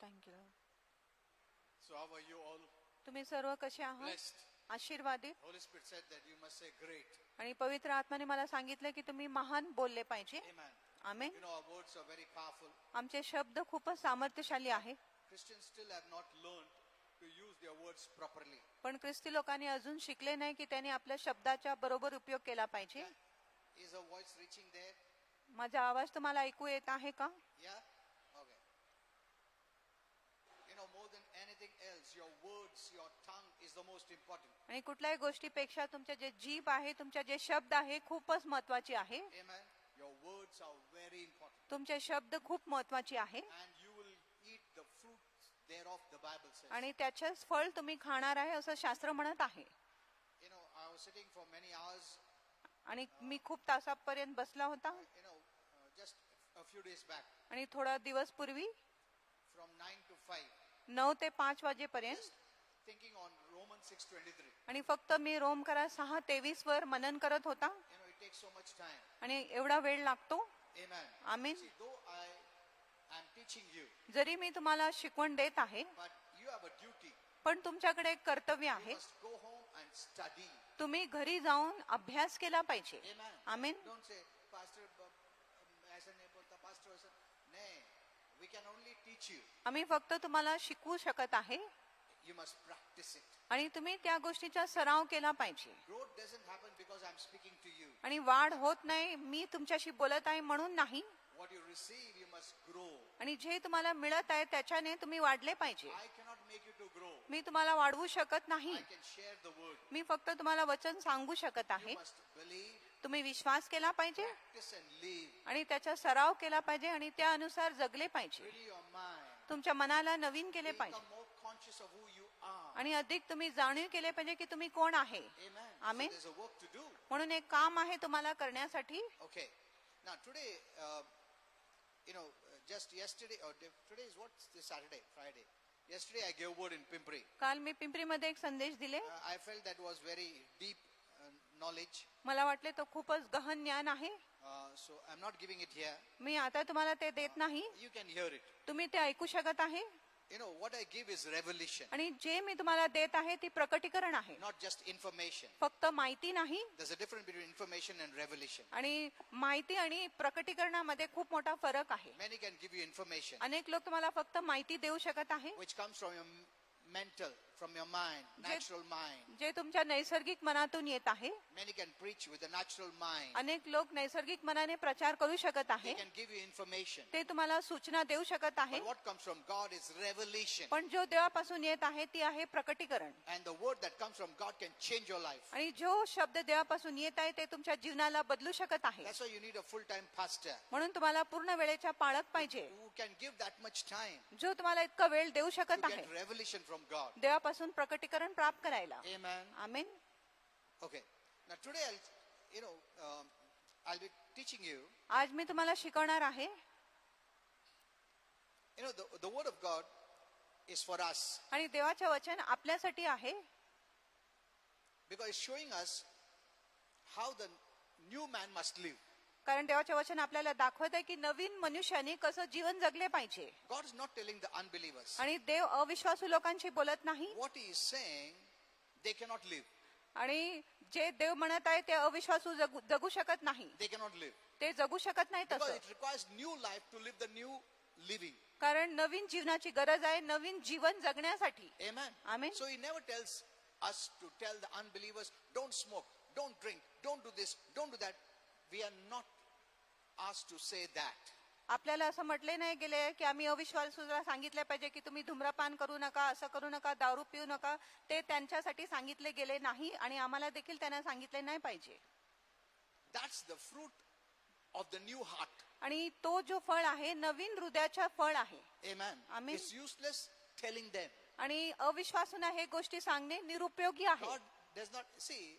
Thank you. So how are you all? तुम्ही सर्व कसे आहात? Blessed. आशीर्वादित. Holy Spirit said that you must say great. आणि पवित्र आत्म्याने मला सांगितलं की तुम्ही महान बोलले पाहिजे. Amen. Amen. You know, our words are very powerful. आमचे शब्द खूपच सामर्थ्यशाली आहे. Christians still have not learned to use their words properly. पण ख्रिस्ती लोकांनी अजून शिकले नाही की त्यांनी आपल्या शब्दाचा बरोबर उपयोग केला पाहिजे. Is a voice reaching there? माझा आवाज तुम्हाला ऐकू येत आहे का? Yeah? Okay. You know, more than anything else, your words, your tongue is the most important. आणि कुठल्याही गोष्टीपेक्षा तुमचे जे जीभ आहे, तुमचे जे शब्द आहे खूपच महत्त्वाचे आहे. Amen. Your words are very important. तुमचे शब्द खूप महत्त्वाचे आहे. And you will eat the fruits thereof, the Bible says. आणि त्याचेच फळ तुम्ही खाणार आहे असं शास्त्र म्हणत आहे. You know, I was sitting for many hours. आणि मी खूप तासापर्यंत बसला होता. You know, just a few days back. आणि थोडा दिवस पूर्वी From 9 to 5. 9 ते 5 वाजेपर्यंत Just thinking on Romans 6:23. आणि फक्त मी रोमकरा 6:23 वर मनन करत होता. You know, it takes so much time. आणि एवढा वेळ लागतो. Amen. Amen. See, though I am teaching you, जरी मी तुम्हाला शिकवण देत आहे, but you have a duty. पण तुमच्याकडे एक कर्तव्य You आहे. must go home and study. तुम्ही घरी जाऊन अभ्यास केला पाहिजे. Amen. Amen. Don't say, Pastor, ऐसा नहीं बोलता, Pastor ऐसा. नहीं. We can only teach you. आम्ही फक्त तुम्हाला शिकवू शकत आहे. You must practice it. आणि तुम्ही त्या गोष्टीचा सराव केला पाहिजे. Growth doesn't happen because I'm speaking to you. आणि वाढ होत नाही मी तुमच्याशी बोलत आहे म्हणून नाही. What you receive, you must grow. आणि जे तुम्हाला मिळत आहे त्याच्याने तुम्ही वाढले पाहिजे. I cannot make you to grow. मी तुम्हाला वाढवू शकत नाही. I can share the word. मी फक्त तुम्हाला वचन सांगू शकत You आहे. must believe, तुम्ही विश्वास केला पाहिजे practice and live. आणि त्याचा सराव केला पाहिजे आणि त्यानुसार जगले पाहिजे. Renew your mind. तुमच्या मनाला नवीन केले पाहिजे Become more conscious of who you are. आणि अधिक तुम्ही जाणीव केले पाहिजे की तुम्ही कोण आहे. Amen. Amen. So there's a work to do. म्हणून एक काम आहे तुम्हाला करण्यासाठी. Okay. Now today, you know, just yesterday, or today is what's this Saturday, Friday. Yesterday I gave word in Pimpri. काल मी पिंपरीमध्ये एक संदेश दिले. I felt that was very deep knowledge. मला वाटले तो खूपच गहन ज्ञान आहे. So I'm not giving it here. मी आता तुम्हाला ते देत नाही. You can hear it. तुम्ही ते ऐकू शकत आहे. You know, what I give is revelation. आणि जे मी तुम्हाला देत आहे ती प्रकटीकरण आहे. Not just information. फक्त माहिती नाही. There's a difference between information and revelation. आणि माहिती आणि प्रकटीकरणामध्ये खूप मोठा फरक आहे. Many can give you information, अनेक लोक तुम्हाला फक्त माहिती देऊ शकत आहे which comes from your mental, from your mind, natural mind. जे तुमच्या नैसर्गिक मनातून येत आहे. Many can preach with a natural mind. अनेक लोक नैसर्गिक मनाने प्रचार करू शकत They आहे. can give you information. ते तुम्हाला सूचना देऊ शकत आहे. But what comes from God is revelation. पण जो देवापासून येत आहे ती आहे प्रकटीकरण. And the word that comes from God can change your life. आणि जो शब्द देवापासून येत आहे ते तुमच्या जीवनाला बदलू शकत आहे. That's why you need a full-time pastor म्हणून तुम्हाला पूर्ण वेळेचा पाळक पाहिजे who can give that much time जो तुम्हाला इतका वेळ देऊ to शकत आहे get revelation from God. देवापासून प्रकटीकरण प्राप्त करायला. Amen. Amen. Okay. Now today I'll be teaching you. आज मी तुम्हाला शिकवणार आहे. You know, the word of God is for us आणि देवाचे वचन आपल्यासाठी आहे. because it's showing us how the new man must live. कारण देवाचे वचन आपल्याला दाखवत आहे की नवीन मनुष्याने कसं जीवन जगले पाहिजे. God is not telling the unbelievers. आणि देव अविश्वासू लोकांशी बोलत नाही. What he is saying, they cannot live. आणि जे देव म्हणत आहे ते अविश्वासू जगू शकत नाही. They cannot live. ते जगू शकत नाही Because तसं. it requires new life to live the new living. कारण नवीन जीवनाची गरज आहे नवीन जीवन जगण्यासाठी. Amen. Amen. So he never tells us to tell the unbelievers, don't smoke, don't drink, don't do this, don't do that. We are not asked to say that. आपल्याला असं म्हटले नाही गेले की आम्ही अविश्वासूला सांगितले पाहिजे की तुम्ही धूम्रपान करू नका, असं करू नका, दारू पिऊ नका. ते त्यांच्यासाठी सांगितले गेले नाही आणि आम्हाला देखील त्यांना सांगितले नाही पाहिजे. That's the fruit of the new heart. आणि तो जो फळ आहे नवीन हृदयाचा फळ आहे. Amen. Amen. It's useless telling them. आणि अविश्वासूंना हे गोष्टी सांगणे निरुपयोगी आहे. God does not see.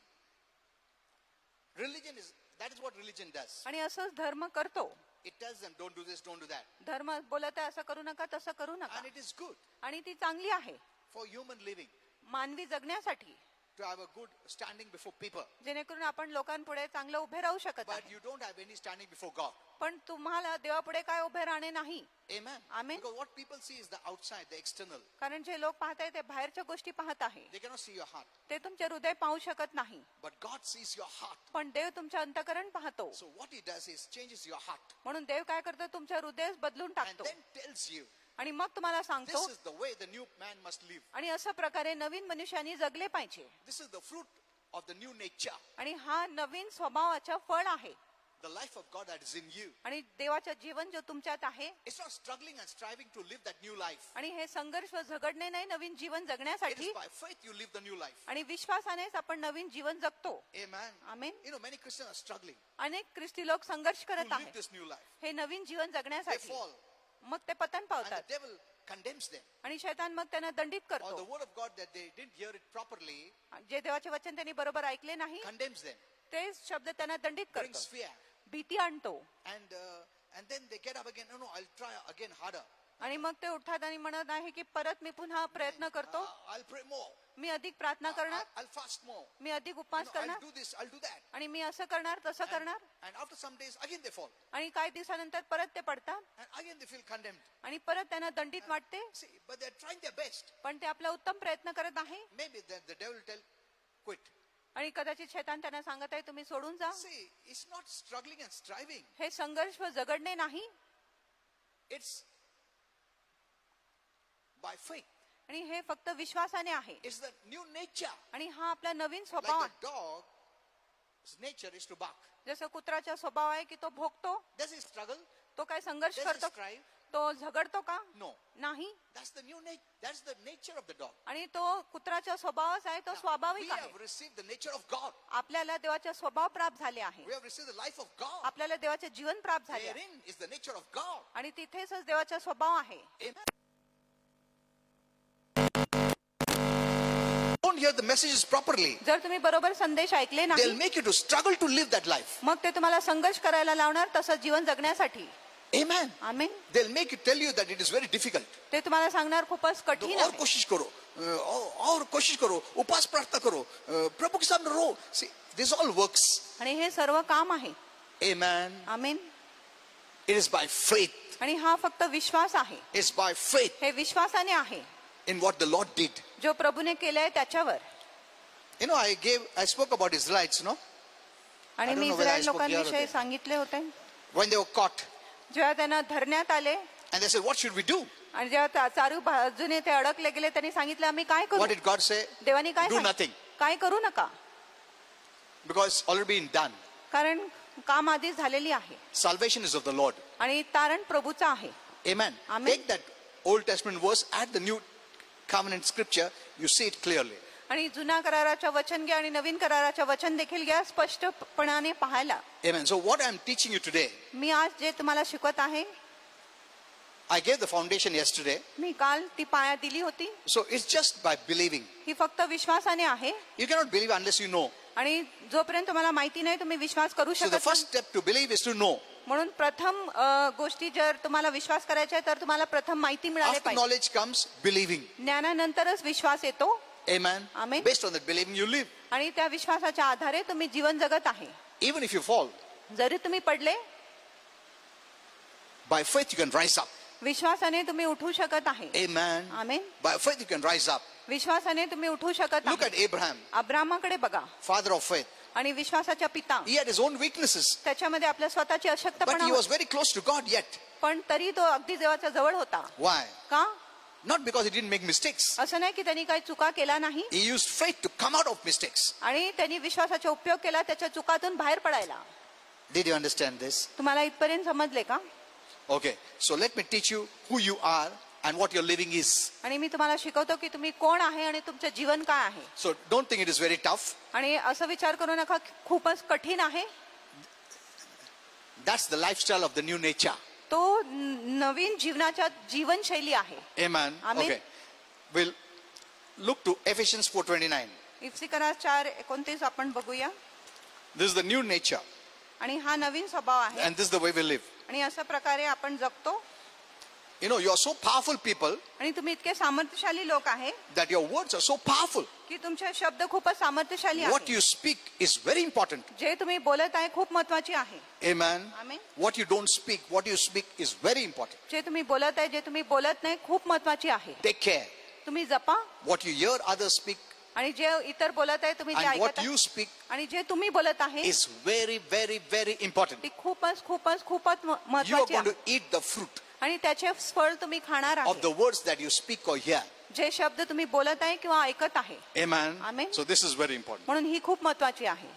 Religion is, that is what religion does. आणि असंच धर्म करतो. It tells them, don't do this, don't do that. धर्म बोलत आहे असं करू नका, तसं करू नका. And it is good आणि ती चांगली आहे for human living. मानवी जगण्यासाठी. to have a good standing before people. जेणेकरून आपण लोकांपुढे चांगलं उभे राहू शकत But आहे. you don't have any standing before God. पण तुम्हाला देवापुढे काय उभे राहणे नाही. Amen. Amen. Because what people see is the outside, the external. कारण जे लोक पाहत आहे ते बाहेरच्या गोष्टी पाहत आहे. They cannot see your heart. ते तुमचे हृदय पाहू शकत नाही. But God sees your heart. पण देव तुमचे अंतःकरण पाहतो. So what he does is changes your heart. म्हणून देव काय करतो, तुमचे हृदय बदलून And टाकतो then tells you, आणि मग तुम्हाला this सांगतो. is the way the new man must live. आणि अशा प्रकारे नवीन मनुष्याने जगले पाहिजे. This is the fruit of the new nature. आणि हा नवीन स्वभावाचा फळ आहे. The life of God that is in you. आणि देवाचं जीवन जो तुमच्यात आहे. It's not struggling and striving to live that new life. आणि हे संघर्ष व झगडणे नाही, नवीन जीवन It जगण्यासाठी. is by faith you live the new life. आणि विश्वासानेच आपण नवीन जीवन जगतो. Amen. Amen. You know, many Christians are struggling अनेक ख्रिस्ती लोक संघर्ष to करत live आहेत this new life. हे नवीन जीवन They जगण्यासाठी. fall. मग ते पतन And the पावतात devil condemns them. आणि शैतान मग त्यांना दंडित Or the करतो. word of God that they didn't hear it properly जे देवाचे वचन त्यांनी बरोबर ऐकले नाही condemns them. तेच शब्द त्यांना दंडित Brings करतो, fear. भीती आणतो. And then they get up again. No, I'll try again harder. आणि मग ते उठतात आणि म्हणत आहे की परत मी पुन्हा प्रयत्न करतो, I'll pray more. मी अधिक प्रार्थना करणार, I'll fast more. मी अधिक उपवास I'll करणार do this, I'll do that. आणि मी असं करणार तसं करणार. And after some days, again they fall. आणि काही दिवसानंतर परत ते पडतात And again they feel condemned. आणि परत त्यांना दंडित वाटते. See, but they're trying their best. पण ते आपला उत्तम प्रयत्न करत आहे. Maybe the devil will tell, quit. आणि कदाचित शैतान त्यांना सांगत आहे तुम्ही सोडून जा. See, it's not struggling and striving. हे संघर्ष व झगडणे नाही, It's by faith. आणि हे फक्त विश्वासाने आहे. It's the new nature. आणि हा आपला नवीन Like स्वभाव the आहे. dog's nature is to bark. जसं कुत्र्याचा स्वभाव आहे की तो भोगतो. Does it struggle? तो काय संघर्ष Does it करतो, strive? तो झगडतो का? No. नाही. That's the new nature. That's the nature of the dog. आणि तो कुत्र्याचा स्वभावच आहे, तो We स्वाभाविक आहे. have received the nature of God. आपल्याला देवाचा स्वभाव प्राप्त झाले आहे. We have received the life of God. आपल्याला देवाचे जीवन प्राप्त झाले आहे. Therein is the nature of God. आणि तिथेच देवाचा स्वभाव आहे. Amen. Don't hear the messages properly. जर तुम्ही बरोबर संदेश ऐकले They'll नाही, make you to struggle to live that life. मग ते तुम्हाला संघर्ष करायला लावणार तसं जीवन जगण्यासाठी. Amen. Amen. They'll make you tell you that it is very difficult. ते तुम्हाला सांगणार खूपच कठीण और आहे. कोशिश करो, और कोशिश करो, उपास प्रार्थना करो, प्रभु के सामने row. See, this all works. आणि हे सर्व काम आहे. Amen. Amen. It is by faith. आणि हा फक्त विश्वास आहे. It's by faith हे विश्वासाने आहे in what the Lord did. जो प्रभूने केलंय त्याच्यावर. You know, I spoke about Israelites, no? आणि I don't me know whether I Israel spoke here or लोकांविषयी there. सांगितले होते. When they were caught जेव्हा त्यांना धरण्यात आले and they said, what should we do? आणि जेव्हा चारू बाजूने ते अडकले गेले, त्यांनी सांगितलं आम्ही काय करू. What did God say? देवानी काय Do सांगितलं? nothing. काय करू नका, Because it's already been done. कारण काम आधीच झालेली आहे Salvation is of the Lord. आणि तारण प्रभूचं आहे. Amen. Amen. Take that Old Testament verse, add the New Covenant scripture, you see it clearly. आणि जुना कराराच्या वचन घ्या आणि नवीन कराराच्या वचन देखील घ्या, स्पष्टपणाने पाहायला. Amen. So what I'm teaching you today, मी आज जे तुम्हाला शिकवत आहे, I gave the foundation yesterday. मी काल ती पाया दिली होती. So it's just by believing. ही फक्त विश्वासाने आहे. You cannot believe unless you know. आणि जोपर्यंत तुम्हाला माहिती नाही तुम्ही विश्वास करू So the शकत first नाही. step to believe is to know. म्हणून प्रथम गोष्टी जर तुम्हाला विश्वास करायचा आहे तर तुम्हाला प्रथम माहिती मिळाली After पाहिजे. knowledge comes believing. ज्ञानानंतरच विश्वास येतो. Amen. Amen. Based on that believing you live. आणि त्या विश्वासाच्या आधारे तुम्ही जीवन जगत आहे. Even if you fall, जरी तुम्ही पडले, by faith you can rise up. विश्वासाने तुम्ही उठू शकत आहे. Amen. Amen. By faith you can rise up. विश्वासाने तुम्ही उठू शकत Look at आहे. Abraham, अब्रामाकडे बघा, father of faith. आणि विश्वासाच्या पिता. He had his own weaknesses, त्याच्यामध्ये आपल्या स्वतःची but अशक्तपणा he was होती. very close to God yet. पण तरी तो अगदी देवाच्या जवळ होता. Why? का? Not because he didn't make mistakes. असं नाही की त्यांनी काही चुका केला नाही, He used faith to come out of mistakes. आणि त्यांनी विश्वासाचा उपयोग केला त्याच्या चुकातून बाहेर पडायला. Did you understand this? तुम्हाला इथपर्यंत समजले का? Okay. So let me teach you who you are and what your living is. आणि मी तुम्हाला शिकवतो की तुम्ही कोण आहे आणि तुमचं जीवन काय आहे. So don't think it is very tough. आणि असं विचार करू नका की खूपच कठीण आहे. That's the lifestyle of the new nature. तो नवीन जीवनाच्या जीवनशैली आहे. Amen. Amen. Okay. We'll look to Ephesians 4:29. इफ्सिकरा 4:29 आपण बघूया. This is the new nature आणि हा नवीन स्वभाव आहे and this is the way we live. आणि अशा प्रकारे आपण जगतो. You know, you are so powerful people आणि तुम्ही इतके सामर्थ्यशाली लोक आहे that your words are so powerful. की तुमचे शब्द खूपच सामर्थ्यशाली What आहेत. you speak is very important. जे तुम्ही बोलत आहे खूप महत्वाचे आहे. Amen. Amen. What you don't speak, what you speak is very important. जे तुम्ही बोलत आहे जे तुम्ही बोलत नाही खूप महत्वाचे आहे. Take care. तुम्ही जपा What you hear others speak आणि जे इतर बोलत आहे तुम्ही जे and what ऐकत आहे you speak आणि जे तुम्ही बोलत आहे is very, very, very important. ते खूपच खूपच खूपच You are महत्वाचे going आहे. to eat the fruit आणि त्याचे फळ तुम्ही खाणार of आहे. the words that you speak or hear. जे शब्द तुम्ही बोलत आहे किंवा ऐकत आहे. Amen. Amen. So this is very important. म्हणून ही खूप महत्वाची आहे.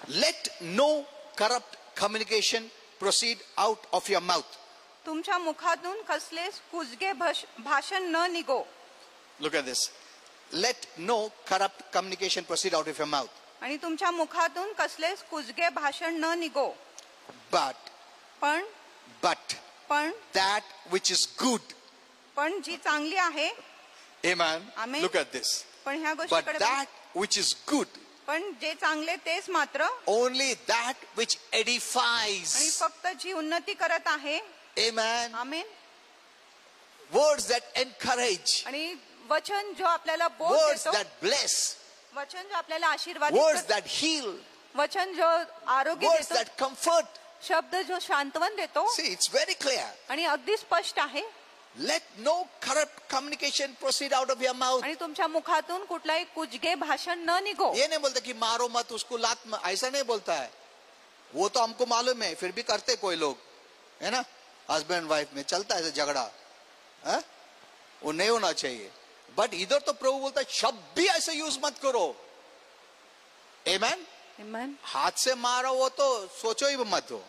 Let no corrupt communication proceed out of your mouth. तुमच्या मुखातून कसलेच कुजगे भाषण न निघो. Look at this. Let no corrupt communication proceed out of your mouth. आणि तुमच्या मुखातून कसलेच कुजगे भाषण न निघो. But पण that which is good. जी चांगली आहे. Amen. Amen. Look at this. पण ह्या But गोष्टीकडे that which is good, पण जे चांगले तेच मात्र only that which आणि edifies. फक्त जी उन्नती करत आहे. Amen. Amen. Words that encourage. आणि वचन जो आपल्याला बोध Words देतो. that bless. वचन जो आपल्याला आशीर्वाद Words देतो. that heal. वचन जो आरोग्य Words देतो. that comfort. शब्द जो शांतवन देतो. See, it's very clear. आणि अगदी स्पष्ट आहे. Let no corrupt communication proceed out of your mouth. आणि तुमच्या मुखातून कुठलाही कुजगे भाषण न निघो. ये नहीं बोलता कि मारो मत उसको लात मत, ऐसा नहीं बोलता है. वो तो हमको मालूम है, फिर भी करते कोई लोग, है ना. हस्बैंड वाइफ में चलता है ऐसे झगड़ा, है? वो नहीं होना चाहिए. बट इधर तो प्रभु बोलता है शब्द भी ऐसे यूज मत करो. Amen? Amen. हाथ से मारो वो तो सोचो ही मत हो.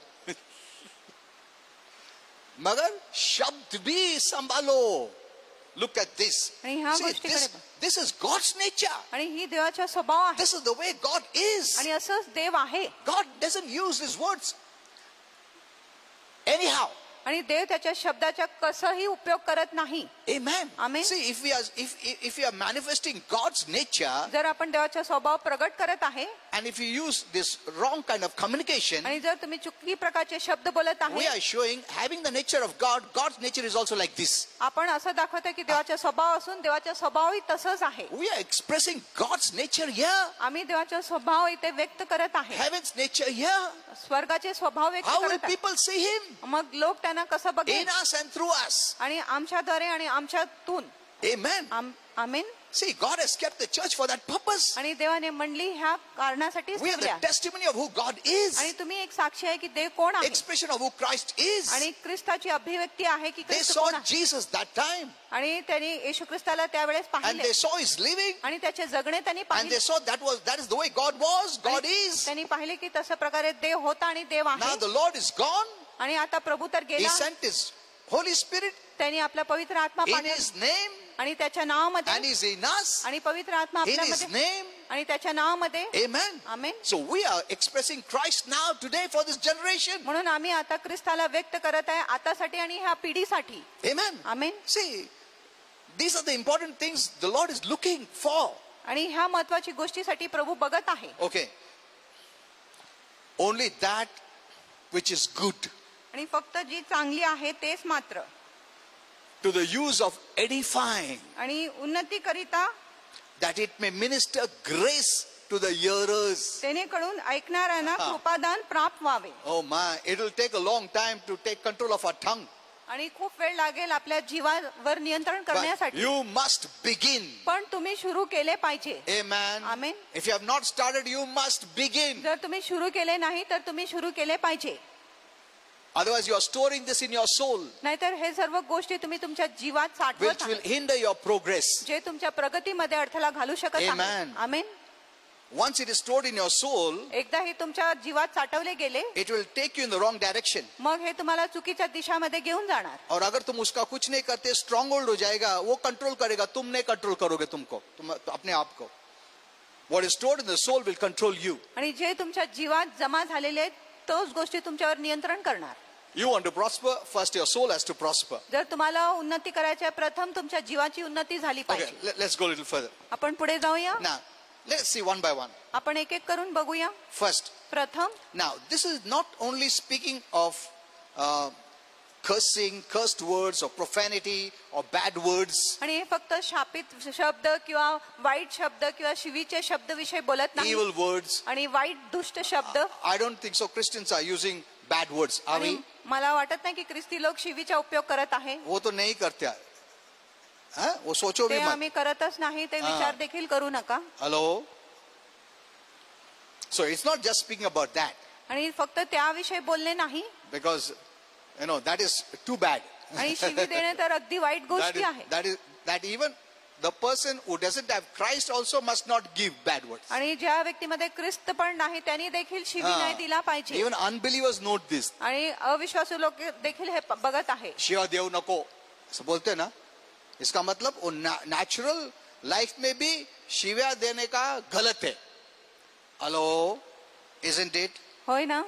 मगर शब्द भी संभालो. Look at this. आणि ह्या See, गोष्टीकडे this is God's nature. आणि ही देवाचा स्वभाव आहे. This is the way God is. आणि असंच देव आहे. God doesn't use his words anyhow. आणि देव त्याच्या शब्दाचा कसंही उपयोग करत नाही. Amen. Amen. See, if we are manifesting God's nature जर आपण देवाचा स्वभाव प्रगट करत आहे and if you use this wrong kind of communication, आणि जर तुम्ही चुकी प्रकारचे शब्द बोलत we आहे. are showing having the nature of God. God's nature is also like this. आपण असं दाखवत आहे की देवाचा स्वभाव असून देवाचा स्वभावही तसंच आहे. We are expressing God's nature here. आम्ही देवाचा स्वभाव इथे व्यक्त करत आहे. Heaven's nature here. स्वर्गाचे स्वभाव व्यक्त How will करत आहे. people see him? मग लोक त्यांना कसं बघेल. In us and through us. आणि आमच्याद्वारे आणि आमच्यातून. Amen. Amen. See, God has kept the church for that purpose. आणि देवाने मंडळी ह्या कारणासाठी We are the testimony of who God is. आणि तुम्ही एक साक्षी आहे की देव कोण आहे. Expression of who Christ is. आणि ख्रिस्ताची अभिव्यक्ती आहे की They ख्रिस्त saw कोण आहे. Jesus that time आणि त्यांनी येशू ख्रिस्ताला त्यावेळेस and पाहिले they saw his living आणि त्याचे जगणे त्यांनी and पाहिले. they saw that is the way God was, God is. त्यांनी पाहिले की तसं प्रकारे देव होता आणि देव Now आहे. the Lord is gone. आणि आता प्रभू तर He गेला. sent his Holy Spirit त्यांनी आपला पवित्र आत्मा in पाठवला his name आणि त्याच्या and नावामध्ये is in us आणि पवित्र आत्मा in his आपल्यामध्ये name. आणि त्याच्या नावामध्ये. Amen. Amen. So we are expressing Christ now today for this generation. म्हणून आम्ही आता ख्रिस्ताला व्यक्त करत आहे आतासाठी आणि ह्या पिढीसाठी. Amen. Amen. See, these are the important things the Lord is looking for. आणि ह्या महत्वाची गोष्टीसाठी प्रभू बघत आहे. Okay. Only that which is good, आणि फक्त जी चांगली आहे तेच मात्र. to the use of edifying, आणि उन्नती करिता that it may minister grace to the hearers. जेणेकरून ऐकणाऱ्यांना कृपादान प्राप्त व्हावे. Oh my, it will take a long time to take control of our tongue. आणि खूप वेळ लागेल आपल्या जीवावर नियंत्रण But करण्यासाठी. you must begin. पण तुम्ही सुरू केले पाहिजे. Amen. Amen. If you have not started, you must begin. जर तुम्ही सुरू केले नाही तर तुम्ही सुरू केले पाहिजे. Otherwise, you are storing this in your soul, नाहीतर हे सर्व गोष्टी तुम्ही तुमच्या जीवात साठवत which will आहात. hinder your progress. जे तुमच्या प्रगतीमध्ये अडथळा घालू शकत आहे. Amen. Amen. Once it is stored in your soul, एकदा हे तुमच्या जीवात साठवले गेले it will take you in the wrong direction. मग हे तुम्हाला चुकीच्या दिशामध्ये घेऊन जाणार. और अगर तुम उसका कुछ नहीं करते, स्ट्रॉन्ग होल्ड हो जाएगा, वो कंट्रोल करेगा, तुम नहीं कंट्रोल करोगे तुमको, तुम अपने आप को. What is stored in the soul will control you. आणि जे तुमच्या जीवात जमा झालेले आहेत तोच गोष्टी तुमच्यावर नियंत्रण करणार. You want to prosper, first your soul has to prosper. जर तुम्हाला उन्नती करायची आहे प्रथम तुमच्या जीवाची उन्नती झाली Okay, पाहिजे. let's go a little further. आपण पुढे जाऊया. Now, let's see one by one. आपण एक एक करून बघूया. First, प्रथम, now this is not only speaking of cursing, cursed words or profanity or bad words. आणि हे फक्त शापित शब्द किंवा वाईट शब्द किंवा शिवीचे शब्द विषयी बोलत नाही. Evil words. आणि वाईट दुष्ट शब्द. I don't think so Christians are using bad words, are we? मला वाटत नाही की ख्रिस्ती लोक शिवीचा उपयोग करत आहे. वो तो नहीं करते हैं. हाँ? वो सोचो भी ते मत. आम्ही करतच नाही. ते विचार देखील करू नका. Hello? So it's not just speaking about that. आणि फक्त त्याविषयी बोलणे नाही. Because, you know, that is too bad. आणि शिवी देणे तर अगदी वाईट गोष्टी आहे. That even the person who doesn't have Christ also must not give bad words. आणि ज्या व्यक्तीमध्ये ख्रिस्त पण नाही त्यांनी देखील शिवी नाही दिला पाहिजे. Even unbelievers note this. आणि अविश्वासू लोक देखील हे बघत आहे. शिवा देव नको ऐसा बोलते हैं ना. इसका मतलब वो नेचुरल लाइफ में भी शिव्या देने का गलत है. Hello, isn't it? होय ना.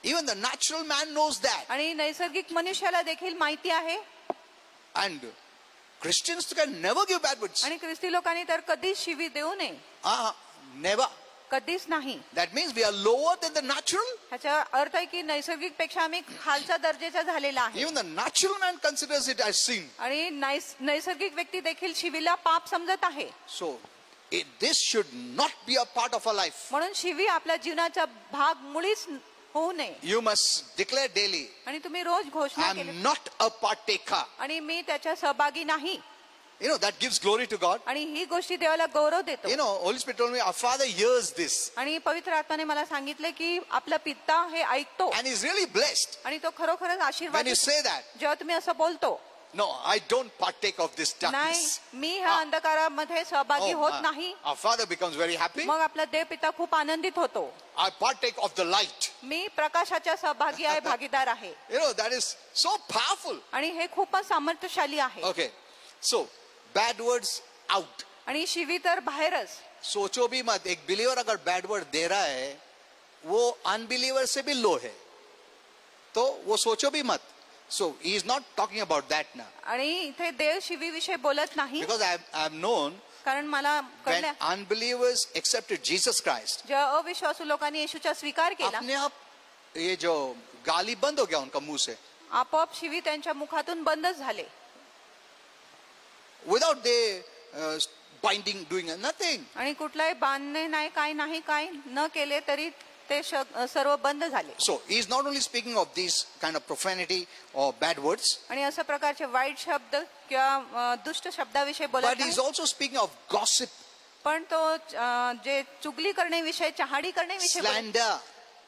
Even the natural man knows that. आणि नैसर्गिक मनुष्याला देखील माहिती आहे. And Christians can never give bad words. आणि ख्रिस्ती लोकांनी तर कधीच शिवी देऊ नये. Never. कधीच नाही. That means we are lower than the natural. ह्याचा अर्थ आहे की नैसर्गिक पेक्षा आम्ही खालच्या दर्जाचा झालेला आहे. Even the natural man considers it as sin. आणि नैसर्गिक व्यक्ती देखील शिवीला पाप समजत आहे. So this should not be a part of our life. म्हणून शिवी आपल्या जीवनाचा भाग मुळीच होऊ नये. You must declare daily, आणि तुम्ही रोज घोषणा I केली. am not a partaker. आणि मी त्याच्या सहभागी नाही. You know, that gives glory to God. आणि ही गोष्टी देवाला गौरव देतो. You know, Holy Spirit told me, our Father hears this. आणि पवित्र आत्म्याने मला सांगितले की आपला पिता हे ऐकतो. And he's really blessed आणि तो खरोखरच when आशीर्वाद you say that. जेव्हा तुम्ही असं बोलतो. No, I don't partake of this नाही, darkness. मी ह्या अंधकारामध्ये सहभागी होत नाही. Our Father becomes very happy. मग आपला देव पिता खूप आनंदित होतो. I partake of the light. मी प्रकाशाच्या सहभागी आहे, भागीदार आहे. You know, that is so powerful. आणि हे खूपच सामर्थ्यशाली आहे. Okay, so bad words out. आणि शिवी तर बाहेरच. सोचो भी मत, एक बिलीवर अगर बैड वर्ड दे रहा है वो अनबिलीवर से भी लो है, तो वो सोचो भी मत. So he is not talking about that now. आणि इथे देव शिवी विषयी बोलत नाही. Because I have known कारण मला when कळलं unbelievers accepted Jesus Christ, जेव्हा अविश्वासू लोकांनी येशूचा स्वीकार केला, अपने आप ये जो गाली बंद हो गया उनका मुंह से. आपोआप शिवी त्यांच्या मुखातून बंदच झाले. Without they binding, doing nothing. आणि कुठलाही बांधणे नाही, काय नाही, काय न केले तरी ते सर्व बंद झाले. So he is not only speaking of these kind of profanity or bad words, आणि अशा प्रकारचे वाईट शब्द किंवा दुष्ट शब्दाविषयी बोलत but he is नाही. also speaking of gossip, पण तो जे चुगली करणे विषय, चहाडी करणे विषय slander,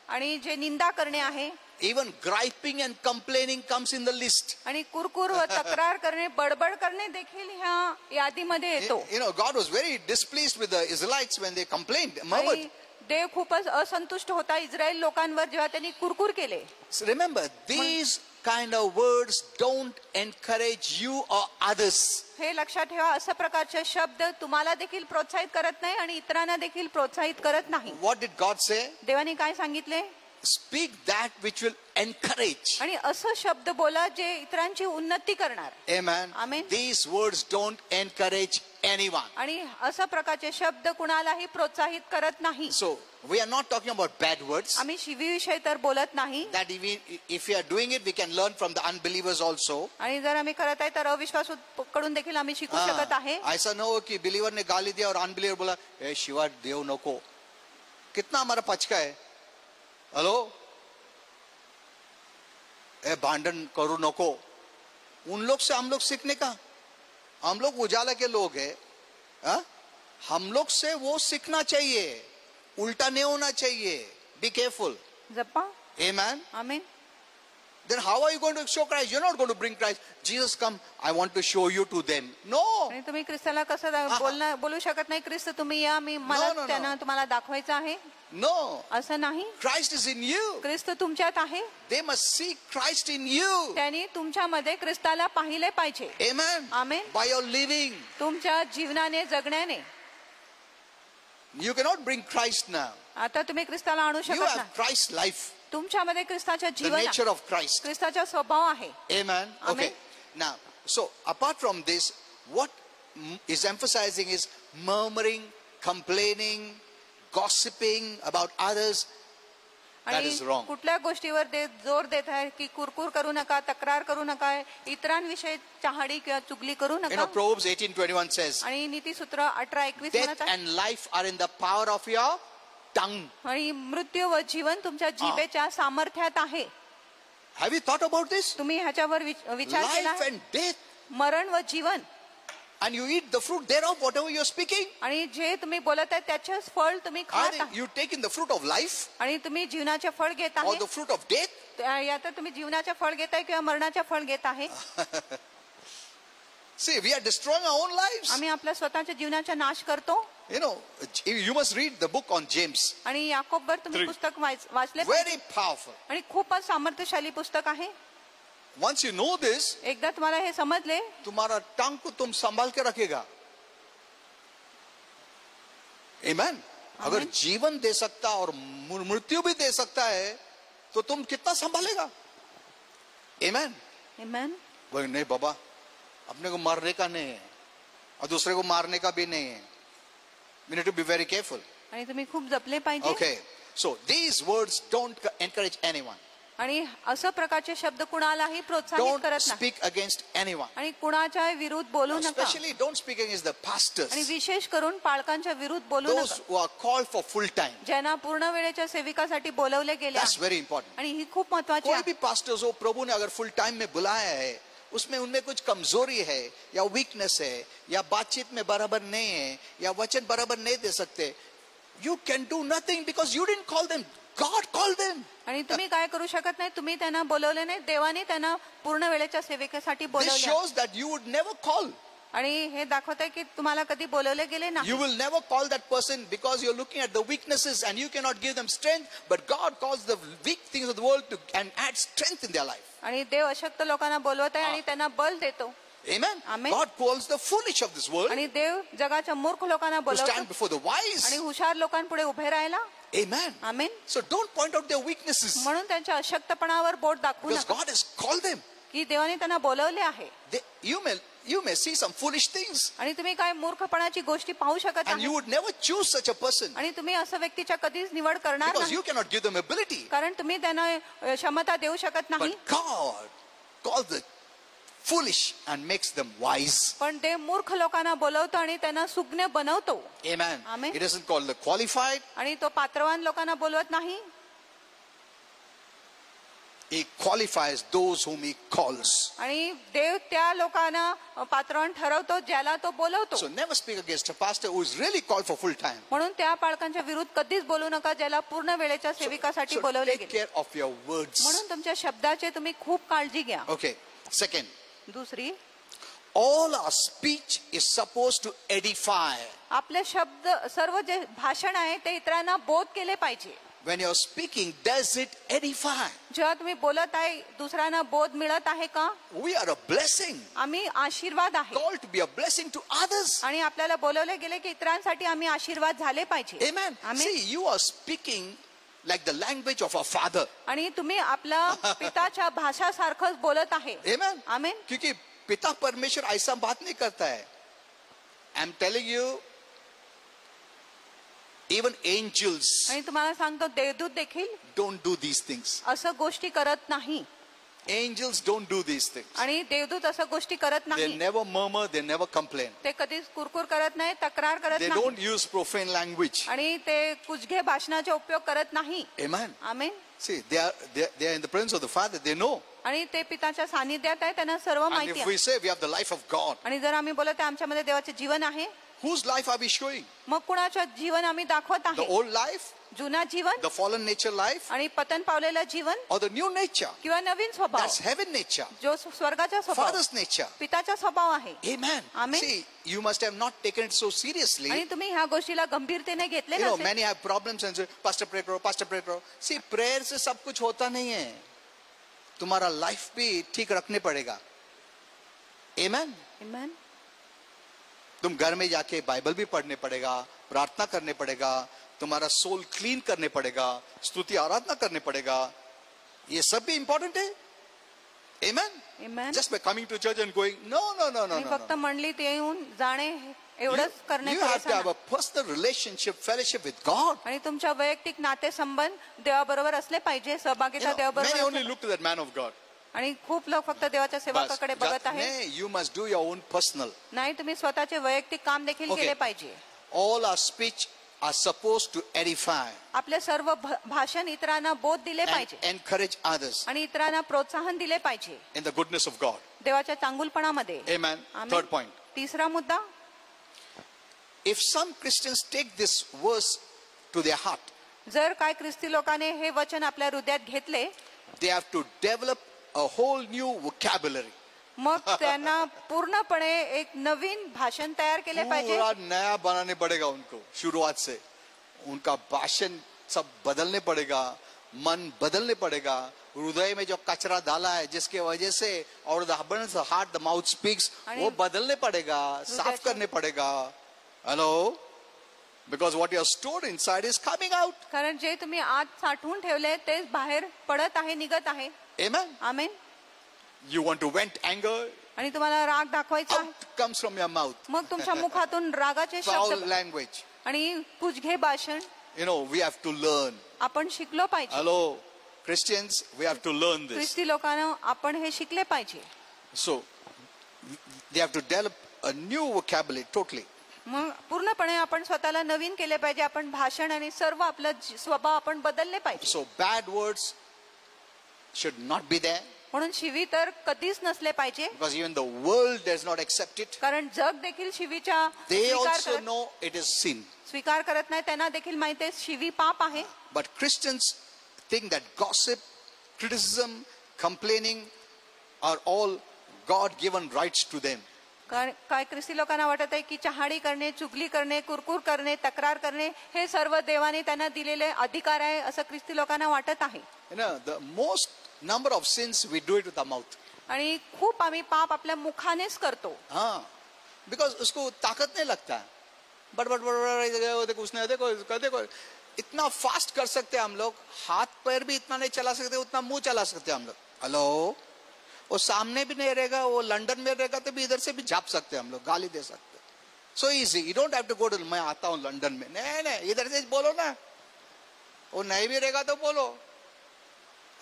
आणि जे निंदा करणे आहे. even griping and complaining comes in the list. आणि कुरकुर व तक्रार करणे, बडबड करणे देखील ह्या यादीमध्ये येतो. You know, God was very displeased with the Israelites when they complained, murmured. आणि देव खूपच असंतुष्ट होता इस्रायल लोकांवर जेव्हा त्यांनी कुरकुर केले. So remember, these kind of words don't encourage you or others. हे लक्षात ठेवा, अशा प्रकारचे शब्द तुम्हाला देखील प्रोत्साहित करत नाही आणि इतरांना देखील प्रोत्साहित करत नाही. What did God say? देवाने काय सांगितले? Speak that which will encourage. आणि असं शब्द बोला जे इतरांची उन्नती करणार. Amen. Amen. These words don't encourage anyone. आणि अशा प्रकारचे शब्द कुणालाही प्रोत्साहित करत नाही. So we are not talking about bad words. आम्ही शिवीविषयी तर बोलत नाही. That if we are doing it, we can learn from the unbelievers also. आणि जर आम्ही करत आहे तर अविश्वासू कडून देखील आम्ही शिकू शकत आहे. ऐसा न हो कि बिलीवर ने गाली दिया और अनबिलीवर बोला ए शिवा देव नको. कितना हमारा पचका है. हेलो, ए भांडन करो नको. उन लोग से हम लोग सीखने का, हम लोग उजाला के लोग हैं. हम लोग से वो सीखना चाहिए, उल्टा नहीं होना चाहिए. Be careful. जपा. Amen. Amen. Then how are you going to show Christ? You're not going to bring Christ. Jesus come, I want to show you to them. No. आणि तुम्ही ख्रिस्ताला कसं बोलू शकत नाही, ख्रिस्त तुम्ही या, मी मला No. त्यांना तुम्हाला दाखवायचं आहे. No. असं नाही. Christ is in you. ख्रिस्त तुमच्यात आहे. They must see Christ in you. त्यांनी तुमच्यामध्ये ख्रिस्ताला पाहिले पाहिजे. Amen. Amen. By your living. तुमच्या जीवनाने, जगण्याने. You cannot bring Christ now. आता तुम्ही ख्रिस्ताला आणू You शकत have नाही. Christ's life, तुमच्यामध्ये ख्रिस्ताच्या the Jeevan, nature of Christ. ख्रिस्ताचा स्वभाव आहे. Amen. Amen. Okay. Now, so apart from this, what is emphasizing is murmuring, complaining, gossiping about others, that आणि is wrong. कुठल्या गोष्टीवर जोर देत आहे की कुरकुर करू नका, तक्रार करू नका, इतरांविषयी चहाडी किंवा चुगली करू You know, नका. Proverbs 18:21 says, आणि नीतीसूत्र 18:21 death म्हणत आहे, and life are in the power of your tongue. आणि मृत्यू व जीवन तुमच्या जिभेच्या सामर्थ्यात आहे. Have you thought about this? तुम्ही ह्याच्यावर विचार केला Life आहे? and death. मरण व जीवन, And you eat the fruit thereof, whatever you're speaking. आणि जे तुम्ही बोलत आहे त्याचेच फळ तुम्ही खात Are आहात. you taking the fruit of life आणि तुम्ही जीवनाचे फळ घेत or आहे, the fruit of death? या तर तुम्ही जीवनाचे फळ घेताय किंवा मरणाचे फळ घेत आहे. See, we are destroying our own lives. आम्ही आपल्या स्वतःच्या जीवनाचा नाश करतो. You know, you must read the book on James. आणि याकोबवर तुम्ही Three. पुस्तक वाचले Very powerful. आणि खूपच सामर्थ्यशाली पुस्तक आहे. Once you know this, एकदा तुम्हाला हे समजले, तुम्हारा टंग को तुम संभाल के रखेगा. Amen. अगर जीवन दे सकता और मृत्यु भी दे सकता है तो तुम कितना संभालेगा? Amen. Amen. बोले नहीं बाबा, अपने को मारने का नहीं है और दूसरे को मारने का भी नहीं है. We need to be very careful. आणि तुम्ही खूप जपले पाहिजे. Okay. So these words don't encourage anyone. आणि असं प्रकारचे शब्द कुणालाही प्रोत्साहित Don't करत नाही. speak against anyone. आणि कुणाच्या विरुद्ध बोलू नका. Especially don't speak against the आणि pastors. विशेष करून पालकांच्या विरुद्ध बोलू Those नका, who are called for full time. ज्यांना पूर्ण वेळेच्या सेविकासाठी बोलवले गेले That's आहे. very important. आणि ही खूप महत्वाची कोई आहे. भी पास्टर्स हो, प्रभु ने अगर फुल टाइम में बुलाया है, उसमें उनमें कुछ कमजोरी है या वीकनेस है या बातचीत में बराबर नहीं है या वचन बराबर नहीं दे सकते, you can do nothing because you didn't call them. God called them. आणि तुम्ही काय करू शकत नाही, तुम्ही त्यांना बोलवले नाही, देवाने त्यांना पूर्ण वेळेच्या सेविकेसाठी This बोलवले. shows that you would never call. आणि हे दाखवत आहे की तुम्हाला कधी बोलवले गेले नाही. You will never call that person because you're looking at the weaknesses and you cannot give them strength, but God calls the weak things of the world to and add strength in their life. आणि देव अशक्त लोकांना बोलवत आहे आणि त्यांना बल देतो. Amen. Amen. God calls the foolish of this world आणि देव जगाच्या मूर्ख लोकांना to बोलवतो stand before the wise. आणि हुशार लोकांपुढे उभे राहायला. Amen. Amen. So don't point out their weaknesses म्हणून त्यांच्या अशक्तपणावर बोट दाखवू because नका God has called them. की देवाने त्यांना बोलवले आहे. You may see some foolish things आणि तुम्ही काय मूर्खपणाची गोष्टी पाहू शकत and नाही. you would never choose such a person आणि तुम्ही असं व्यक्तीच्या कधीच निवड करणार because नाही, you cannot give them ability. कारण तुम्ही त्यांना क्षमता देऊ शकत नाही. But God calls the foolish and makes them wise. पण देव मूर्ख लोकांना बोलवतो आणि त्यांना सुज्ञ बनवतो. Amen. Amen. He doesn't call the qualified. आणि तो पात्रवान लोकांना बोलवत नाही, He qualifies those whom he calls. आणि देव त्या लोकांना पात्रवान ठरवतो ज्याला तो बोलवतो. So never speak against a pastor who is really called for full time. म्हणून त्या पालकांच्या विरुद्ध कधीच बोलू नका ज्याला पूर्ण वेळेच्या सेविकासाठी So बोलवले take गेले. care of your words. म्हणून तुमच्या शब्दाचे तुम्ही खूप काळजी घ्या. Okay. Second, दुसरी, all our speech is supposed to edify. आपले शब्द सर्व जे भाषण आहे ते इतरांना बोध केले पाहिजे. When you're speaking, does it edify? जेव्हा तुम्ही बोलत आहे दुसऱ्यांना बोध मिळत आहे का? We are a blessing. आम्ही आशीर्वाद आहे Called to be a blessing to others. आणि आपल्याला बोलवले गेले की इतरांसाठी आम्ही आशीर्वाद झाले पाहिजे. Amen. Amen. See, you are speaking like the language of our Father. आणि तुम्ही आपल्या पिताच्या भाषासारखंच बोलत आहे. Amen. आमेन. क्योंकि पिता परमेश्वर ऐसा बात नहीं करता है. I'm telling you, even angels आणि तुम्हाला सांगतो देवदूत देखील don't do these things. असं गोष्टी करत नाही. Angels don't do these things. आणि देवदूत असं गोष्टी करत They नाही. never murmur, they never complain. ते कधीच कुरकुर करत नाही, तक्रार करत They नाही don't use profane language. आणि ते कुजघे भाषणाचा उपयोग करत नाही. Amen. Amen. See, they are in the presence of the Father. They know. आणि ते पिताच्या सान्निध्यात आहे, त्यांना सर्व And माहिती if आहे. we say we have the life of God, आणि जर आम्ही बोलत आहे आमच्यामध्ये देवाचे जीवन आहे, whose life are we showing? मग कुणाचं जीवन आम्ही दाखवत The आहे? old life, जुना जीवन the fallen nature life, आणि पतन पावलेलं जीवन or the new nature? किंवा नवीन स्वभाव That's heaven nature, जो स्वर्गाचा स्वभाव, Father's nature. पिताचा स्वभाव आहे. Amen. Amen. See, you must have not taken it so seriously. आणि तुम्ही ह्या गोष्टीला गंभीरतेने घेतले You know, नसेल. many have problems and say, Pastor pray karo, Pastor pray karo. See, prayer से सब कुछ होता नहीं है. तुम्हारा लाइफ भी ठीक रखने पड़ेगा. Amen. Amen. तुम घर में जाके बाइबल भी पढ़ने पड़ेगा, प्रार्थना करने पड़ेगा, तुम्हारा सोल क्लीन करने पड़ेगा, स्तुति आराधना करने पड़ेगा. ये सब भी इंपॉर्टेंट है. Amen. Amen. Just by coming to church and going, no. आणि फक्त मंडळीत येऊन जाणे एवढंच करणे You have पुरेसं to have नाही. a personal relationship, fellowship with God. आणि तुमच्या वैयक्तिक नातेसंबंध देवाबरोबर असले पाहिजे, सहभागिता Many देवाबरोबर only असले look to that man of God. पाहिजे. आणि खूप लोक फक्त देवाच्या सेवकाकडे बघत आहेत. nay, you must do your own personal. नाही, तुम्ही स्वतःचे वैयक्तिक काम देखील Okay. केले पाहिजे. All our speech are supposed to edify आपले सर्व भाषण इतरांना बोध दिले and पाहिजे encourage others आणि इतरांना प्रोत्साहन दिले पाहिजे in the goodness of God. देवाच्या चांगुलपणामध्ये. Amen. आमेन. Third point. तिसरा मुद्दा, If some Christians take this verse to their heart, जर काय ख्रिस्ती लोकांनी हे वचन आपल्या हृदयात घेतले, they have to develop a whole new vocabulary. मग त्यांना पूर्णपणे एक नवीन भाषण तयार केले पाहिजे. पूरा नया बनाने पड़ेगा उनको शुरुआत से. उनका भाषण सब बदलने पड़ेगा, मन बदलने पड़ेगा. हृदय में जो कचरा डाला है जिसके वजह से और the abundance of heart the mouth speaks, वो बदलने पड़ेगा, साफ करने पड़ेगा. Hello? Because what you have stored inside is coming out. कारण जे तुम्ही आत साठवून ठेवले तेच बाहेर पडत आहे, निघत आहे. Amen. Amen. You want to vent anger, आणि तुम्हाला राग दाखवायचा आहे, out comes from your mouth. मग तुमच्या मुखातून रागाचे Foul शब्द language. आणि कुजघे भाषण You know, we have to learn. आपण शिकलो पाहिजे. Hello, Christians, we have to learn this. ख्रिस्ती लोकांना आपण हे शिकले पाहिजे. So, they have to develop a new vocabulary totally. मग पूर्णपणे आपण स्वतःला नवीन केले पाहिजे. आपण भाषण आणि सर्व आपला स्वभाव आपण बदलले पाहिजे. So, bad words should not be there म्हणून शिवी तर कधीच नसले पाहिजे. because even the world does not accept it. कारण जग देखील शिवीचा They also know it is sin. स्वीकार करत नाही. त्यांना देखील माहिती आहे शिवी पाप आहे. But Christians think that gossip, criticism, complaining are all God-given rights to them. काय ख्रिस्ती लोकांना वाटत आहे की चहाडी करणे, चुगली करणे, कुरकुर करणे, तक्रार करणे हे सर्व देवाने त्यांना दिलेले अधिकार आहे असं ख्रिस्ती लोकांना वाटत आहे. You know, the most number of sins we do it with our mouth. आणि खूप आम्ही पाप आपल्या मुखानेच करतो. हाँ, because उसको ताकत नहीं लगता है. बट देखो उसने देखो इतना फास्ट कर सकते हैं हम लोग. हाथ पैर भी इतना नहीं चला सकते उतना मुंह चला सकते हैं हम लोग. हेलो, वो सामने भी नहीं रहेगा, वो लंदन में रहेगा तो भी इधर से भी झाप सकते हैं हम लोग, गाली दे सकते. So easy. You don't have to go to, मैं आता हूँ लंदन में. नहीं, इधर से बोलो ना. वो नहीं भी रहेगा तो बोलो,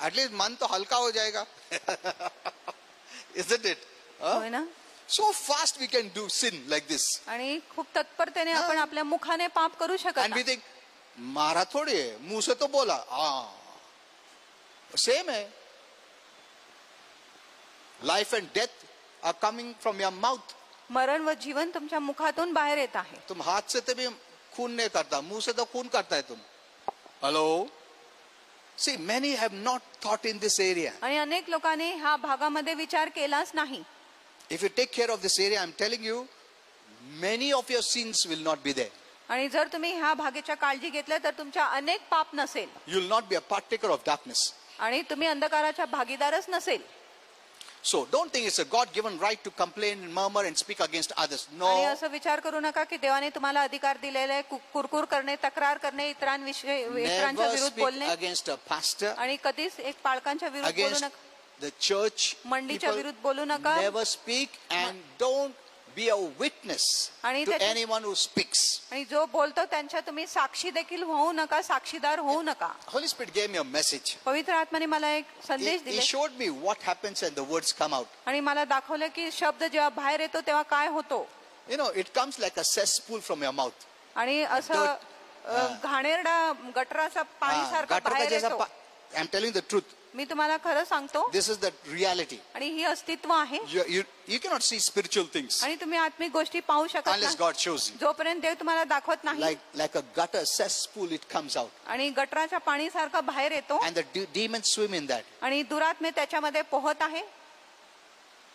एटलीस्ट मन तो हल्का हो जाएगा. Isn't it? होय ना. So fast we can do sin like this. आणि खूप तत्परतेने आपण आपल्या मुखाने पाप करू शकत And we नाही. think, मारा थोड़ी है, मुंह से तो बोला. सेम है. Life and death are coming from your mouth. मरण व जीवन तुमच्या मुखातून बाहेर येत आहे. तुम हाथ से तो भी खून नहीं करता, मुंह से तो खून करता है तुम. Hello? See, many have not thought in this area. आणि अनेक लोकांनी ह्या भागामध्ये विचार केलाच नाही. If you take care of this area, I'm telling you, many of your sins will not be there. आणि जर तुम्ही ह्या भागेच्या काळजी घेतल्या तर तुमच्या अनेक पाप नसेल You will not be a partaker of darkness. आणि तुम्ही अंधकाराच्या भागीदारच नसेल. So don't think it's a God-given right to complain and murmur and speak against others. आणि No. असं विचार करू नका की देवाने तुम्हाला अधिकार दिलेला आहे कुरकुर करणे, तक्रार करणे, इतरांच्या Never विरुद्ध speak बोलणे. against a pastor, आणि कधीच एक पालकांच्या विरुद्ध बोलू against नका, the church. मंडळीच्या People विरुद्ध बोलू नका. never speak and don't be a witness आणि to त्याच्या- anyone who speaks. आणि जो बोलतो त्यांच्या तुम्ही साक्षी देखील होऊ नका, साक्षीदार होऊ नका. Holy Spirit gave me a message. पवित्र आत्म्याने मला एक संदेश He दिले showed me what happens when the words come out. आणि मला दाखवलं की शब्द जेव्हा बाहेर येतो तेव्हा काय होतो. You know, it comes like a cesspool from your mouth. आणि असं घाणेरडा गटराचा पाणी सारखं गटर का बाहेर जैसा येतो. I'm telling the truth. मी तुम्हाला खरं सांगतो. This is the reality. आणि ही अस्तित्व आहे. You cannot see spiritual things आणि तुम्ही आत्मिक गोष्टी पाहू शकत unless नाही God shows you. जोपर्यंत देव तुम्हाला दाखवत नाही. Like a gutter cesspool, it comes out. आणि गटराच्या पाणी सारखं बाहेर येतो And the demons swim in that. आणि दुरात्मे त्याच्यामध्ये पोहत आहे.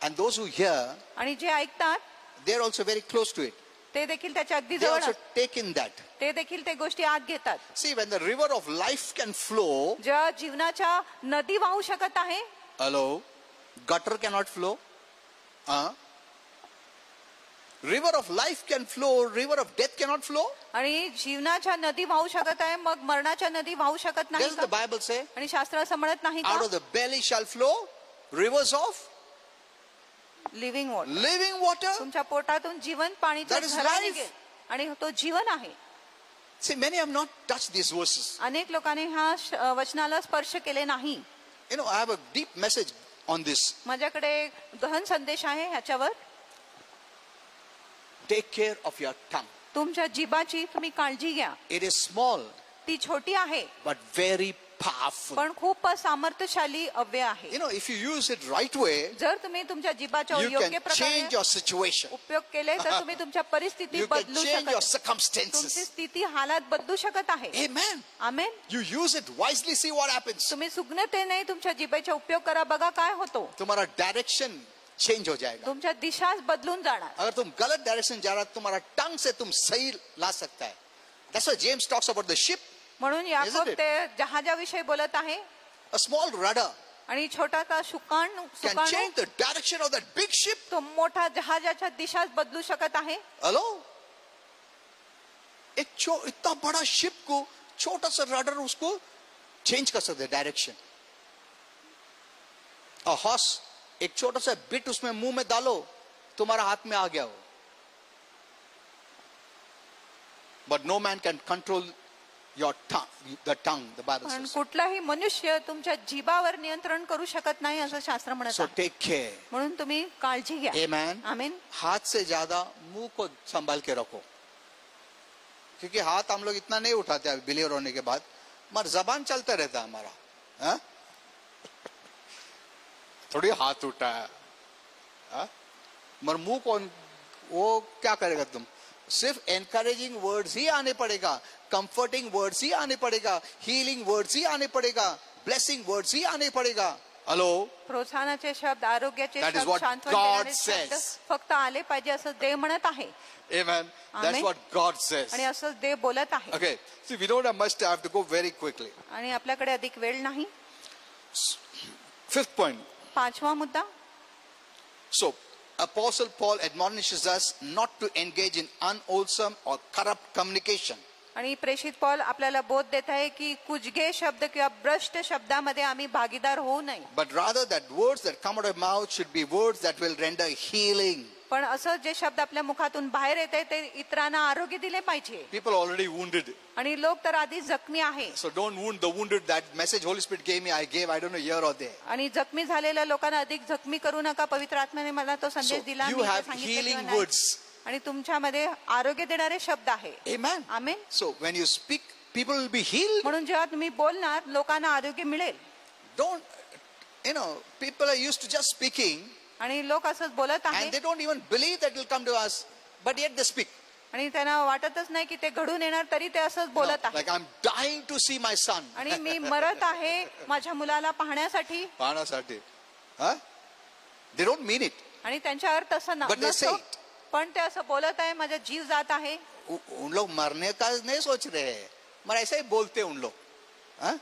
And those who hear, आणि जे ऐकतात they're also very close to it. ते देखील त्याच्या अगदी They जवळ also take in that. ते देखील ते गोष्टी आत घेतात. See, when the river of life can flow, ज्या जीवनाच्या नदी वाहू शकत आहे. hello, gutter cannot flow. River of life can flow, river of death cannot flow. आणि जीवनाच्या नदी वाहू शकत आहे मग मरणाच्या नदी वाहू शकत नाही Doesn't the का? Bible say, आणि शास्त्र असं म्हणत नाही out का of the belly shall flow rivers of living water. Living water. तुमच्या पोटातून जीवन पाणीचा That is झरा life. निघेल आणि तो जीवन आहे. See, many have not touched these verses. अनेक लोकांनी ह्या वचनाला स्पर्श केले नाही. You know, I have a deep message on this. माझ्याकडे गहन संदेश आहे ह्याच्यावर. Take care of your tongue. तुमच्या जिभाची तुम्ही काळजी घ्या. It is small, ती छोटी आहे but very powerful. पण खूप सामर्थ्यशाली अव्यय आहे. You know, if you use it right way, जर तुम्ही तुमच्या जिभाच्या you योग्य can प्रकारे change your situation. उपयोग केले तर तुम्ही तुमच्या परिस्थिती You can बदलू change your शकता. तुमची circumstances. स्थिती हालात बदलू शकत आहे. Amen. Amen. You use it wisely, see what happens. तुम्ही सुज्ञतेने तुमच्या जिभेचा उपयोग करा, बघा काय होतो. तुम्हारा डायरेक्शन चेंज हो जाएगा. तुमच्या दिशाच बदलून जाणार. अगर तुम गलत डायरेक्शन जा रहा तुम्हारा टंग से तुम सही ला सकता है. That's why James talks about the ship. म्हणून याकोब it? ते जहाजाविषयी बोलत आहे. A small rudder आणि छोटासा can change the direction of that big ship. तो मोठा जहाजाच्या दिशाच बदलू शकत आहे. Hello? एक इतना बड़ा शिप को छोटा सा रडर उसको चेंज कर सकते डायरेक्शन. A horse, एक छोटा सा बिट उसमें मुंह में डालो, तुम्हारा हाथ में आ गया हो. But no man can control your tongue, the tongue, the Bible पण says. कुठलाही मनुष्य तुमच्या जिभावर नियंत्रण करू शकत नाही असं शास्त्र म्हणत So आहे. take care. म्हणून तुम्ही काळजी घ्या. Amen. आमेन. हाथ से ज्यादा मुंह को संभाल के रखो, क्योंकि हाथ हम लोग इतना नहीं उठाते बिलीवर होने के बाद, मगर जबान चलता रहता है हमारा. हाँ? थोड़ी हाथ उठा है, हाँ? मगर मुंह को वो क्या करेगा तुम? सिर्फ एनकरेजिंग वर्ड्स ही आने पड़ेगा, कंफर्टिंग वर्ड्स ही आने पड़ेगा, हीलिंग वर्ड्स ही आने पड़ेगा, ब्लेसिंग वर्ड्स ही आने पड़ेगा. हेलो? प्रोत्साहनाचे शब्द, आरोग्याचे That is शब्द, what सांत्वन God देणारे शब्द says. फक्त आले पाहिजे असं देव म्हणत आहे. Amen. That's Amen. what God says. आणि असं देव बोलत आहे. Okay, see, we don't have much time. I have to go very quickly. आणि आपल्याकडे अधिक वेळ नाही. Fifth point. पाचवा मुद्दा. So, Apostle Paul admonishes us not to engage in unwholesome or corrupt communication. आणि प्रेषित पौल आपल्याला बोध देत आहे की कुजगे शब्द किंवा भ्रष्ट शब्दामध्ये आम्ही भागीदार होऊ नये. But rather that words that come out of mouth should be words that will render healing. पण असं जे शब्द आपल्या मुखातून बाहेर येते ते इतरांना आरोग्य दिले पाहिजे. People are already wounded. आणि लोक तर आधी जखमी आहे. So don't wound the wounded. That message Holy Spirit gave me, I gave, I don't know, here or there. आणि जखमी झालेल्या लोकांना अधिक जखमी करू नका. पवित्र आत्म्याने मला तो So संदेश दिला. you मी have ते सांगितले healing किंवा नाही. words. आणि तुमच्यामध्ये आरोग्य देणारे शब्द आहे. Amen. Amen. So when you speak, people will be healed. म्हणून जेव्हा तुम्ही बोलणार लोकांना आरोग्य मिळेल. Don't, people are used to just speaking. आणि लोक असंच बोलत And आहेत they don't even believe that it will come to us, but yet they speak. आणि त्यांना वाटतच नाही की ते घडून येणार तरी ते असंच बोलत आहेत. Like I'm dying to see my son. आणि मी मरत आहे माझ्या मुलाला पाहण्यासाठी. पाहण्यासाठी. Huh? They don't mean it. आणि त्यांचा अर्थ असं But they say नसतो. it. पण ते असं बोलत आहे माझा जीव जात आहे. उन लोग मरने का नहीं सोच रहे हैं, मगर ऐसा ही बोलते हैं उन लोग. Huh?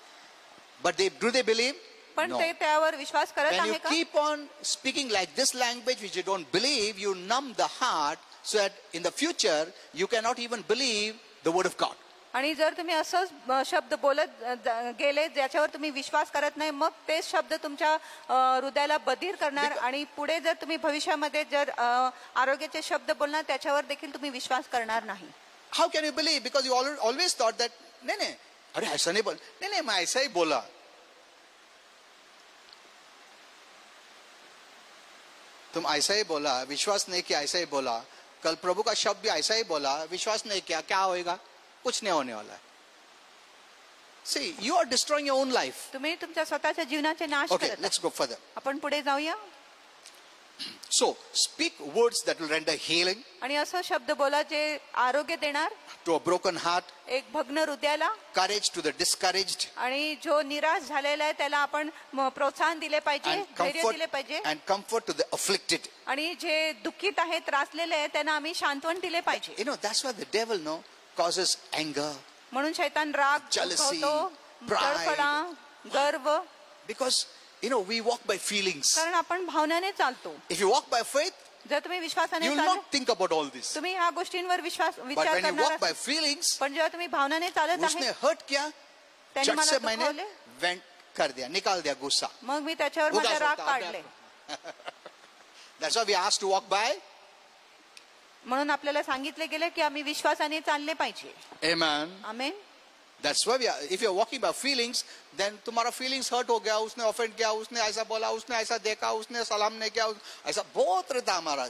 But do they believe? पण No. ते त्यावर विश्वास करत When आहे you का? keep on speaking like this language which you don't believe, you numb the heart so that in the future you cannot even believe the word of God. आणि जर तुम्ही असंच शब्द बोलत गेले ज्याच्यावर तुम्ही विश्वास करत नाही मग तेच शब्द तुमच्या हृदयाला बधीर करणार. आणि पुढे जर तुम्ही भविष्यामध्ये जर आरोग्याचे शब्द बोलणार त्याच्यावर देखील तुम्ही विश्वास करणार नाही. How can you believe? Because you always thought that, नहीं, अरे ऐसा नहीं बोल, नहीं, मैं ऐसा ही बोला. तुम ऐसा ही बोला, विश्वास नहीं किया, ऐसा ही बोला. कल प्रभु का शब्द भी ऐसा ही बोला, विश्वास नहीं किया, क्या होएगा? कुछ नहीं होने वाला है. See, you are destroying your own life. तुम्ही तुमच्या स्वतःच्या जीवनाचे नाश Okay, करत let's go further. आपण पुढे जाऊया. So, speak words that will render healing आणि असं शब्द बोला जे आरोग्य देणार to a broken heart, एक भग्न हृदयाला. courage to the discouraged, आणि जो निराश झालेला आहे त्याला आपण प्रोत्साहन दिले पाहिजे, and धैर्य दिले पाहिजे. comfort to the afflicted. आणि जे दुःखित आहे त्रासलेले आहे त्यांना आम्ही सांत्वन दिले पाहिजे. That's why the devil causes anger, म्हणून शैतान राग jealousy, दुखवतो, pride. जळफळा, गर्व. because we walk by feelings. कारण आपण भावनाने चालतो. If you walk by faith, जर तुम्ही विश्वासाने you will चालत not think about all this. तुम्ही ह्या गोष्टींवर But विचार when you करणार walk by असाल. feelings, पण जेव्हा तुम्ही भावनाने चालत उसने आहे हर्ट किया, त्याने झट मला से मैंने दुखवले वेंट कर दिया, निकाल दिया गुस्सा. मग मी त्याच्यावर उदास माझा राग होता, काढले. That's why we are asked to walk by. म्हणून आपल्याला सांगितले गेले की आम्ही विश्वासाने चालले पाहिजे. Amen. Amen. That's why we are, if you're walking by feelings, then तुम्हारा feelings hurt हो गया, उसने offend किया, उसने ऐसा बोला, उसने ऐसा देखा, उसने सलाम नहीं किया, ऐसा बहुत रहता हमारा.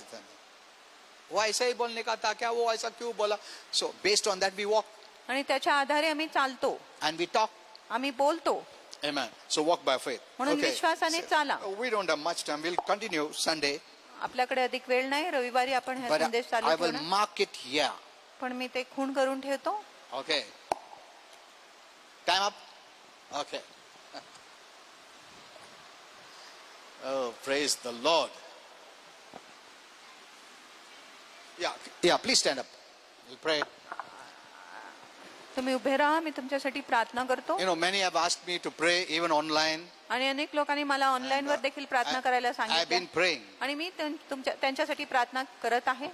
वो ऐसा ही बोलने का था क्या, वो ऐसा क्यों बोला? So based on that we walk. आणि त्याच्या आधारे आम्ही चालतो, And we talk. आम्ही बोलतो. Amen. So walk by faith. म्हणून विश्वासाने चाला. We don't have much time. We'll continue Sunday. आपल्याकडे अधिक वेळ नाही, रविवारी आपण हे But संदेश I चालू will ठेवणार. mark it here. पण मी ते खूण करून ठेवतो. Okay. Time up? Okay. Oh, praise the Lord. Yeah, please stand up. We'll pray. तुम्ही उभे राहा, मी तुमच्यासाठी प्रार्थना करतो. You know, many have asked me to pray even online. आणि अनेक लोकांनी मला ऑनलाईन वर देखील प्रार्थना करायला I've सांगितलं been praying. आणि मी त्यांच्यासाठी प्रार्थना करत आहे.